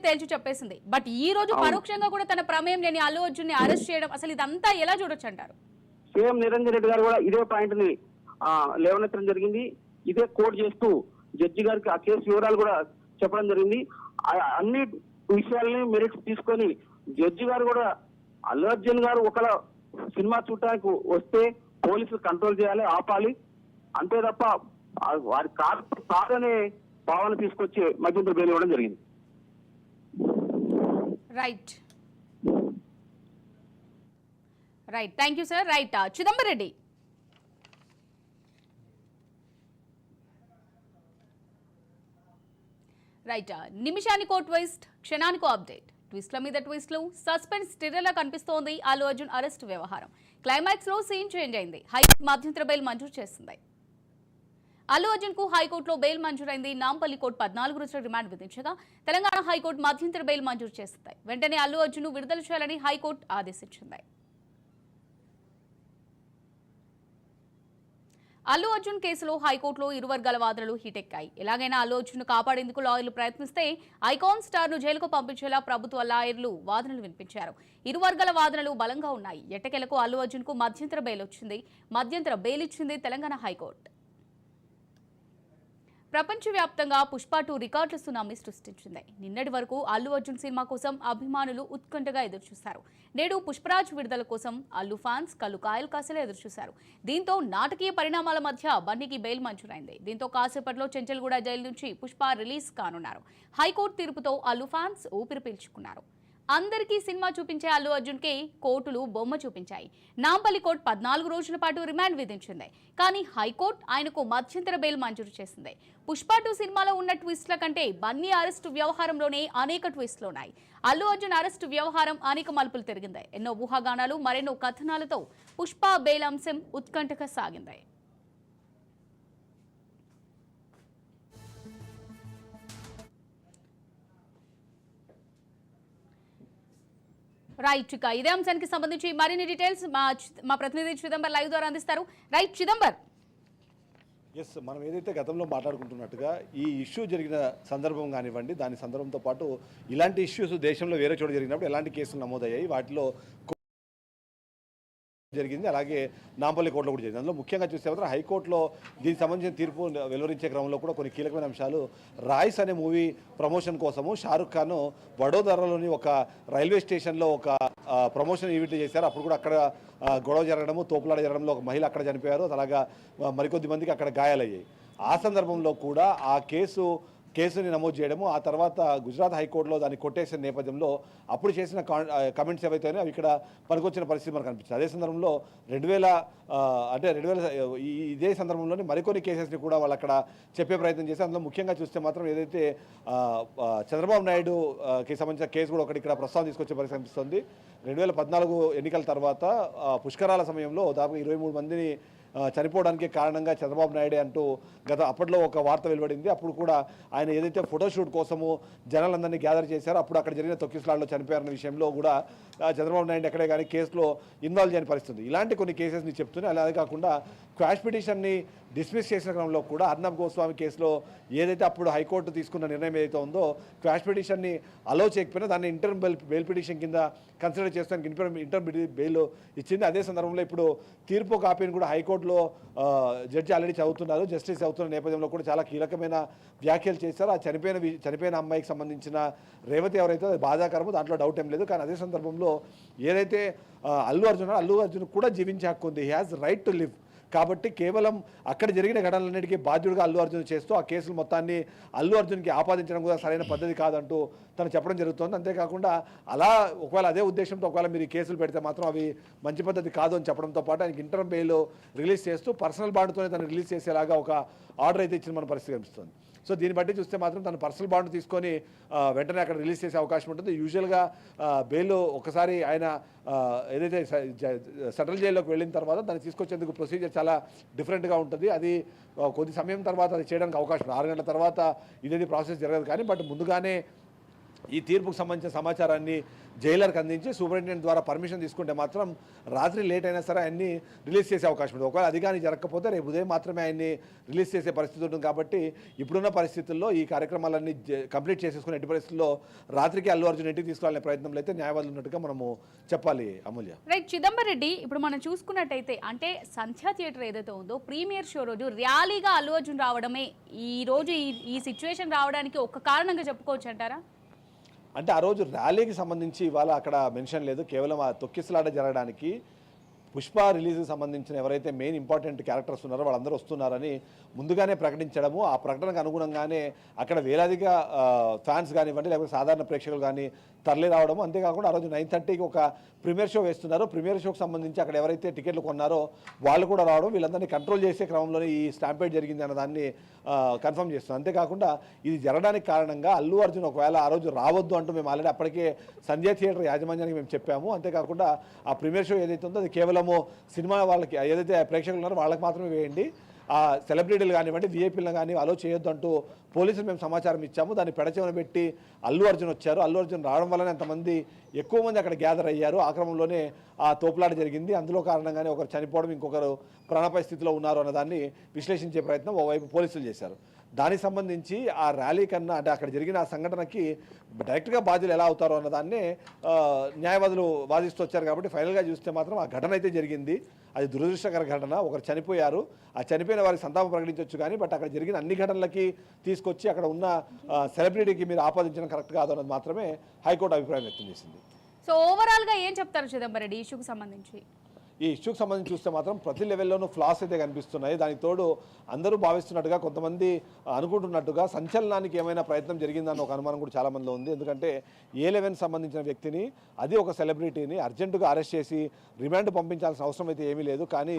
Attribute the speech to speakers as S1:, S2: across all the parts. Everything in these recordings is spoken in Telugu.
S1: తేల్చి చెప్పేసింది. బట్ ఈ రోజు పరోక్షంగా కూడా తన ప్రమేయం లేని అల్లు అర్జున్ ని అరెస్ట్ చేయడం అసలు ఇదంతా ఎలా చూడొచ్చు అంటారు?
S2: సీఎం నిరంజన్ రెడ్డి గారు కూడా ఇదే పాయింట్ ని లేవనెత్తడం జరిగింది. ఇదే కోట్ చేస్తూ జడ్జి గారికి ఆ కేసు వివరాలు కూడా చెప్పడం జరిగింది. అన్ని విషయాలని మెరిట్స్ తీసుకొని జడ్జి గారు కూడా అల్లు అర్జున్ గారు ఒకవేళ సినిమా చూడటానికి వస్తే పోలీసులు కంట్రోల్ చేయాలి, ఆపాలి, అంతే తప్ప వారి కాదనే భావన తీసుకొచ్చి మధ్యంతర బెయిల్ ఇవ్వడం జరిగింది.
S1: Right right thank you sir. Right Chidambar Reddy, right నిమిషానికో ట్విస్ట్, క్షణానికో అప్డేట్, ట్విస్ట్ల మీద ట్విస్ట్లు, సస్పెన్స్ టిర్రలా కనిపిస్తోంది అల్లు అర్జున్ అరెస్ట్ వ్యవహారం. క్లైమాక్స్ లో సీన్ చేంజ్ అయింది. హైకోర్టు మధ్యంతర బెయిల్ మంజూరు చేసింది. అల్లు అర్జున్ కు హైకోర్టులో బెయిల్ మంజూరైంది. నాంపల్లి కోర్టు 14 రోజుల రిమాండ్ విధించగా తెలంగాణ హైకోర్టు మధ్యంతర బెయిల్ మంజూరు చేసింది. వెంటనే అల్లు అర్జున్ ను విడుదల చేయాలని హైకోర్టు ఆదేశించింది. అల్లు అర్జున్ కేసులో హైకోర్టులో ఇరు వర్గాల వాదనలు హీటెక్కాయి. ఎలాగైనా అల్లు అర్జున్ ను కాపాడేందుకు లాయర్లు ప్రయత్నిస్తే ఐకాన్ స్టార్ ను జైలుకు పంపించేలా ప్రభుత్వ లాయర్లు వాదనలు వినిపించారు. ఇరు వర్గాల వాదనలు బలంగా ఉన్నాయి. ఎట్టకేలకు అల్లు అర్జున్ కు మధ్యంతర బెయిల్ ఇచ్చింది తెలంగాణ హైకోర్టు. ప్రపంచవ్యాప్తంగా పుష్ప 2 రికార్డుల సునామీ సృష్టించింది. నిన్నటి వరకు అల్లు అర్జున్ సినిమా కోసం అభిమానులు ఉత్కంఠగా ఎదురుచూశారు. నేడు పుష్పరాజ్ విడుదల కోసం అల్లు ఫ్యాన్స్ కళ్ళు కాయలు కాసేలా ఎదురుచూశారు. దీంతో నాటకీయ పరిణామాల మధ్య బన్నీకి బెయిల్ మంజూరైంది. దీంతో కాసేపట్లో చెంచల్గూడ జైలు నుంచి పుష్ప రిలీజ్ కానున్నారు. హైకోర్టు తీర్పుతో అల్లు ఫ్యాన్స్ ఊపిరి పీల్చుకున్నారు. అందరికీ సినిమా చూపించే అల్లు అర్జున్ కి కోర్టులు బొమ్మ చూపించాయి. నాంపల్లి కోర్టు 14 రోజుల పాటు రిమాండ్ విధించింది. కానీ హైకోర్టు ఆయనకు మధ్యంతర బెయిల్ మంజూరు చేసింది. పుష్ప 2 సినిమాలో ఉన్న ట్విస్ట్ల కంటే బన్నీ అరెస్టు వ్యవహారంలోనే అనేక ట్విస్టులు ఉన్నాయి. అల్లు అర్జున్ అరెస్టు వ్యవహారం అనేక మలుపులు తిరిగింది. ఎన్నో ఊహాగానాలు, మరెన్నో కథనాలతో పుష్ప బెయిల్ అంశం ఉత్కంఠగా సాగింది. రైట్, ఇక ఇదే అంశానికి సంబంధించి మరిన్ని డీటెయిల్స్ మా ప్రతినిధి చిదంబర్ లైవ్ ద్వారా అందిస్తారు. రైట్ చిదంబర్.
S3: ఎస్, మనం ఏదైతే గతంలో మాట్లాడుకుంటున్నట్టుగా ఈ ఇష్యూ జరిగిన సందర్భం కానివ్వండి, దాని సందర్భంతో పాటు ఇలాంటి ఇష్యూస్ దేశంలో వేరే చోట జరిగినప్పుడు ఎలాంటి కేసులు నమోదయ్యాయి, వాటిలో జరిగింది, అలాగే నాంపల్లి కోర్టులో కూడా జరిగింది. అందులో ముఖ్యంగా చూస్తే మాత్రం హైకోర్టులో దీనికి సంబంధించిన తీర్పు వెలువరించే క్రమంలో కూడా కొన్ని కీలకమైన అంశాలు. రాయిస్ అనే మూవీ ప్రమోషన్ కోసము షారుఖ్ ఖాన్ వడోదరలోని ఒక రైల్వే స్టేషన్లో ఒక ప్రమోషన్ ఈవెంట్ చేశారు. అప్పుడు కూడా అక్కడ గొడవ జరగడము, తోపులాట జరగడంలో ఒక మహిళ అక్కడ చనిపోయారు. అలాగా మరికొద్ది మందికి అక్కడ గాయాలయ్యాయి. ఆ సందర్భంలో కూడా ఆ కేసుని నమోదు చేయడము, ఆ తర్వాత గుజరాత్ హైకోర్టులో దాన్ని కొట్టేసిన నేపథ్యంలో అప్పుడు చేసిన కమెంట్స్ ఏవైతే అవి ఇక్కడ పనికొచ్చిన పరిస్థితి మనకు కనిపించింది. అదే సందర్భంలో 2000 ఇదే సందర్భంలోనే మరికొన్ని కేసెస్ని కూడా వాళ్ళు అక్కడ చెప్పే ప్రయత్నం చేశారు. అందులో ముఖ్యంగా చూస్తే మాత్రం ఏదైతే చంద్రబాబు నాయుడుకి సంబంధించిన కేసు కూడా ఒకటి ఇక్కడ ప్రస్తావన తీసుకొచ్చే పరిస్థితి కనిపిస్తుంది. 2014 ఎన్నికల తర్వాత పుష్కరాల సమయంలో దాదాపు 23 మందిని చనిపోవడానికి కారణంగా చంద్రబాబు నాయుడే అంటూ అప్పట్లో ఒక వార్త వెలువడింది. అప్పుడు కూడా ఆయన ఏదైతే ఫోటోషూట్ కోసము జనాలందరినీ గ్యాదర్ చేశారో అప్పుడు అక్కడ జరిగిన తొక్కిసలాటలో చనిపోయారన్న విషయంలో కూడా చంద్రబాబు నాయుడు ఎక్కడే కానీ కేసులో ఇన్వాల్వ్ చేయని పరిస్థితి. ఇలాంటి కొన్ని కేసెస్ని చెప్తూనే అలాగే కాకుండా క్వాష్ పిటిషన్ని డిస్మిస్ చేసిన క్రమంలో కూడా అర్నబ్ గోస్వామి కేసులో ఏదైతే అప్పుడు హైకోర్టు తీసుకున్న నిర్ణయం ఏదైతే ఉందో క్వాష్ పిటిషన్ని అలో చేయకపోయినా దాన్ని ఇంటర్మ్ బెయిల్ పిటిషన్ కింద కన్సిడర్ చేస్తానికి ఇంటర్మ్ బెయిల్ ఇచ్చింది. అదే సందర్భంలో ఇప్పుడు తీర్పు కాపీని కూడా హైకోర్టులో జడ్జి ఆల్రెడీ జస్టిస్ అవుతున్న నేపథ్యంలో కూడా చాలా కీలకమైన వ్యాఖ్యలు చేశారు. ఆ చనిపోయిన అమ్మాయికి సంబంధించిన రేవతి ఎవరైతే అది బాధాకరమో దాంట్లో డౌట్ ఏం లేదు. కానీ అదే సందర్భంలో ఏదైతే అల్లు అర్జున్ కూడా జీవించే హక్కు ఉంది. He has right to live. కాబట్టి కేవలం అక్కడ జరిగిన ఘటనలన్నిటికీ బాధ్యుడిగా అల్లు అర్జున్ చేస్తూ ఆ కేసులు మొత్తాన్ని అల్లు అర్జున్కి ఆపాదించడం కూడా సరైన పద్ధతి కాదంటూ తను చెప్పడం జరుగుతుంది. అంతేకాకుండా అలా ఒకవేళ అదే ఉద్దేశంతో ఒకవేళ మీరు ఈ కేసులు పెడితే మాత్రం అవి మంచి పద్ధతి కాదు అని చెప్పడంతో పాటు ఆయనకి ఇంటర్మ్ బెయిల్ రిలీజ్ చేస్తూ పర్సనల్ బాండ్తోనే తను రిలీజ్ చేసేలాగా ఒక ఆర్డర్ అయితే ఇచ్చిన మన పరిస్థితి కనిపిస్తుంది. సో దీన్ని బట్టి చూస్తే మాత్రం తను పర్సనల్ బాండ్ తీసుకొని వెంటనే అక్కడ రిలీజ్ చేసే అవకాశం ఉంటుంది. యూజువల్గా బెయిల్ ఒకసారి ఆయన ఏదైతే సెంట్రల్ జైల్లోకి వెళ్ళిన తర్వాత దాన్ని తీసుకొచ్చేందుకు ప్రొసీజర్ చాలా డిఫరెంట్గా ఉంటుంది. అది కొద్ది సమయం తర్వాత అది చేయడానికి అవకాశం 6 గంటల తర్వాత ఇదేది ప్రాసెస్ జరగదు. కానీ బట్ ముందుగానే ఈ తీర్పుకు సంబంధించిన సమాచారాన్ని జైలర్కి అందించి సూపరింటెండెంట్ ద్వారా పర్మిషన్ తీసుకుంటే మాత్రం రాత్రి లేట్ అయినా సరే ఆయన్ని రిలీజ్ చేసే అవకాశం ఉంది. ఒకవేళ అది కానీ జరగకపోతే రేపు ఉదయం మాత్రమే ఆయన్ని రిలీజ్ చేసే పరిస్థితి ఉంటుంది. కాబట్టి ఇప్పుడున్న పరిస్థితుల్లో ఈ కార్యక్రమాలన్నీ కంప్లీట్ చేసేసుకునే ఎట్టి పరిస్థితుల్లో రాత్రికి అల్లు అర్జున్ ఇంటికి తీసుకురాలనే ప్రయత్నంలో అయితే న్యాయవాదులు ఉన్నట్టుగా మనము చెప్పాలి అమూల్య.
S1: రైట్, చిదంబర్ రెడ్డి, ఇప్పుడు మనం చూసుకున్నట్టయితే అంటే సంధ్యా థియేటర్ ఏదైతే ఉందో ప్రీమియర్ షో రోజు ర్యాలీగా అల్లు అర్జున్ రావడమే ఈ రోజు ఈ సిచ్యువేషన్ రావడానికి ఒక కారణంగా చెప్పుకోవచ్చు అంటారా?
S3: అంటే ఆ రోజు ర్యాలీకి సంబంధించి ఇవాళ అక్కడ మెన్షన్ లేదు. కేవలం ఆ తొక్కిసలాట జరగడానికి పుష్ప రిలీజ్కి సంబంధించిన ఎవరైతే మెయిన్ ఇంపార్టెంట్ క్యారెక్టర్స్ ఉన్నారో వాళ్ళందరూ వస్తున్నారని ముందుగానే ప్రకటించడము, ఆ ప్రకటనకు అనుగుణంగానే అక్కడ వేలాదిగా ఫ్యాన్స్ కానివ్వండి లేకపోతే సాధారణ ప్రేక్షకులు కానీ తరలి రావడము. అంతేకాకుండా ఆ రోజు 9:30కి ఒక ప్రీమియర్ షో వేస్తున్నారు. ప్రీమియర్ షోకి సంబంధించి అక్కడ ఎవరైతే టికెట్లు కొన్నారో వాళ్ళు కూడా రావడం, వీళ్ళందరినీ కంట్రోల్ చేసే క్రమంలోనే ఈ స్టాంపేడ్ జరిగింది అన్న దాన్ని కన్ఫర్మ్ చేస్తున్నారు. అంతేకాకుండా ఇది జరగడానికి కారణంగా అల్లు అర్జున్ ఒకవేళ ఆ రోజు రావద్దు అంటూ మేము ఆల్రెడీ అప్పటికే సంధ్యా థియేటర్ యాజమాన్యానికి మేము చెప్పాము. అంతేకాకుండా ఆ ప్రీమియర్ షో ఏదైతే ఉందో అది కేవలము సినిమా వాళ్ళకి ఏదైతే ప్రేక్షకులు ఉన్నారో వాళ్ళకి మాత్రమే వేయండి, ఆ సెలబ్రిటీలు కానివ్వండి విఐపీలను కానీ అలో చేయొద్దు అంటూ పోలీసులు మేము సమాచారం ఇచ్చాము. దాన్ని పెడచెవిన పెట్టి అల్లు అర్జున్ వచ్చారు. అల్లు అర్జున్ రావడం వల్లనే అంతమంది ఎక్కువ మంది అక్కడ గ్యాదర్ అయ్యారు. ఆ క్రమంలోనే ఆ తోపులాట జరిగింది. అందులో కారణంగానే ఒకరు చనిపోవడం, ఇంకొకరు ప్రాణాపాయ స్థితిలో ఉన్నారు అన్నదాన్ని విశ్లేషించే ప్రయత్నం ఓవైపు పోలీసులు చేశారు. దానికి సంబంధించి ఆ ర్యాలీ కన్నా అంటే అక్కడ జరిగిన ఆ సంఘటనకి డైరెక్ట్గా బాధ్యులు ఎలా అవుతారో అన్నదాన్నే న్యాయవాదులు వాదిస్తూ వచ్చారు. కాబట్టి ఫైనల్గా చూస్తే మాత్రం ఆ ఘటన అయితే జరిగింది, అది దురదృష్టకర ఘటన. ఒకరు చనిపోయారు, ఆ చనిపోయిన వారికి సంతాపం ప్రకటించవచ్చు కానీ బట్ అక్కడ జరిగిన అన్ని ఘటనలకి తీసుకొచ్చి అక్కడ ఉన్న సెలబ్రిటీకి మీరు ఆపాదించడం కరెక్ట్ కాదు అన్నది మాత్రమే హైకోర్టు అభిప్రాయం వ్యక్తం చేసింది.
S1: సో ఓవరాల్గా ఏం చెప్తారు చిదంబర్ రెడ్డి ఇష్యూకి సంబంధించి?
S3: ఈ ఇష్యూకి సంబంధించి చూస్తే మాత్రం ప్రతి లెవెల్లోనూ ఫ్లాస్ అయితే కనిపిస్తున్నాయి. దానికి తోడు అందరూ భావిస్తున్నట్టుగా కొంతమంది అనుకుంటున్నట్టుగా సంచలనానికి ఏమైనా ప్రయత్నం జరిగిందన్న ఒక అనుమానం కూడా చాలామందిలో ఉంది. ఎందుకంటే A11 సంబంధించిన వ్యక్తిని, అది ఒక సెలబ్రిటీని అర్జెంటుగా అరెస్ట్ చేసి రిమాండ్ పంపించాల్సిన అవసరం అయితే ఏమీ లేదు. కానీ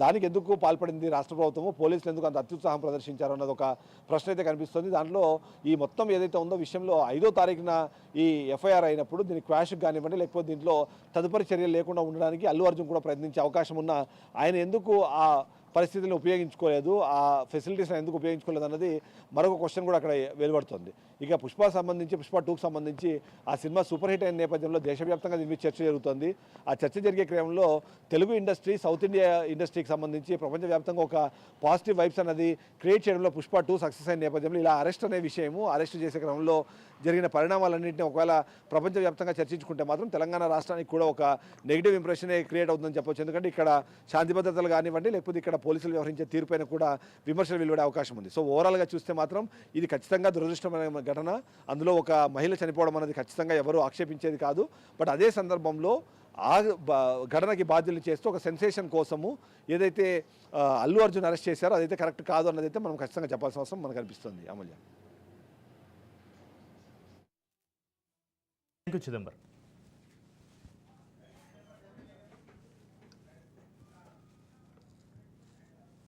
S3: దానికి ఎందుకు పాల్పడింది రాష్ట్ర ప్రభుత్వము, పోలీసులు ఎందుకు అంత అత్యుత్సాహం ప్రదర్శించారు అన్నది ఒక ప్రశ్న అయితే కనిపిస్తుంది. దాంట్లో ఈ మొత్తం ఏదైతే ఉందో విషయంలో 5వ తారీఖున ఈ ఎఫ్ఐఆర్ అయినప్పుడు దీని క్వాష్కి కానివ్వండి లేకపోతే దీంట్లో తదుపరి చర్యలు లేకుండా ఉండడానికి అల్లు అర్జున్ కూడా ప్రయత్నించే అవకాశం ఉన్న ఆయన ఎందుకు ఆ పరిస్థితులను ఉపయోగించుకోలేదు, ఆ ఫెసిలిటీస్ని ఎందుకు ఉపయోగించుకోలేదు అన్నది మరొక క్వశ్చన్ కూడా అక్కడ వెలువడుతుంది. ఇక పుష్ప 2కి సంబంధించి ఆ సినిమా సూపర్ హిట్ అయిన నేపథ్యంలో దేశవ్యాప్తంగా దీని మీద చర్చ జరుగుతుంది. ఆ చర్చ జరిగే క్రమంలో తెలుగు ఇండస్ట్రీ, సౌత్ ఇండియా ఇండస్ట్రీకి సంబంధించి ప్రపంచవ్యాప్తంగా ఒక పాజిటివ్ వైబ్స్ అన్నది క్రియేట్ చేయడంలో పుష్ప 2 సక్సెస్ అయిన నేపథ్యంలో ఇలా అరెస్ట్ అనే విషయము, అరెస్ట్ చేసే క్రమంలో జరిగిన పరిణామాలన్నింటినీ ఒకవేళ ప్రపంచవ్యాప్తంగా చర్చించుకుంటే మాత్రం తెలంగాణ రాష్ట్రానికి కూడా ఒక నెగిటివ్ ఇంప్రెషనే క్రియేట్ అవుతుందని చెప్పొచ్చు. ఎందుకంటే ఇక్కడ శాంతి భద్రతలు కానివ్వండి లేకపోతే ఇక్కడ పోలీసులు వ్యవహరించే తీరుపైన కూడా విమర్శలు వెలువడే అవకాశం ఉంది. సో ఓవరాల్గా చూస్తే మాత్రం ఇది ఖచ్చితంగా దురదృష్టమైన ఘటన. అందులో ఒక మహిళ చనిపోవడం అనేది ఖచ్చితంగా ఎవరూ ఆక్షేపించేది కాదు. బట్ అదే సందర్భంలో ఆ ఘటనకి బాధ్యులు చేస్తూ ఒక సెన్సేషన్ కోసము ఏదైతే అల్లు అర్జున్ అరెస్ట్ చేశారో అదైతే కరెక్ట్ కాదు అన్నదైతే మనం ఖచ్చితంగా చెప్పాల్సిన అవసరం మనకు అనిపిస్తుంది. అమూల్య.
S4: Thank you Chidambar.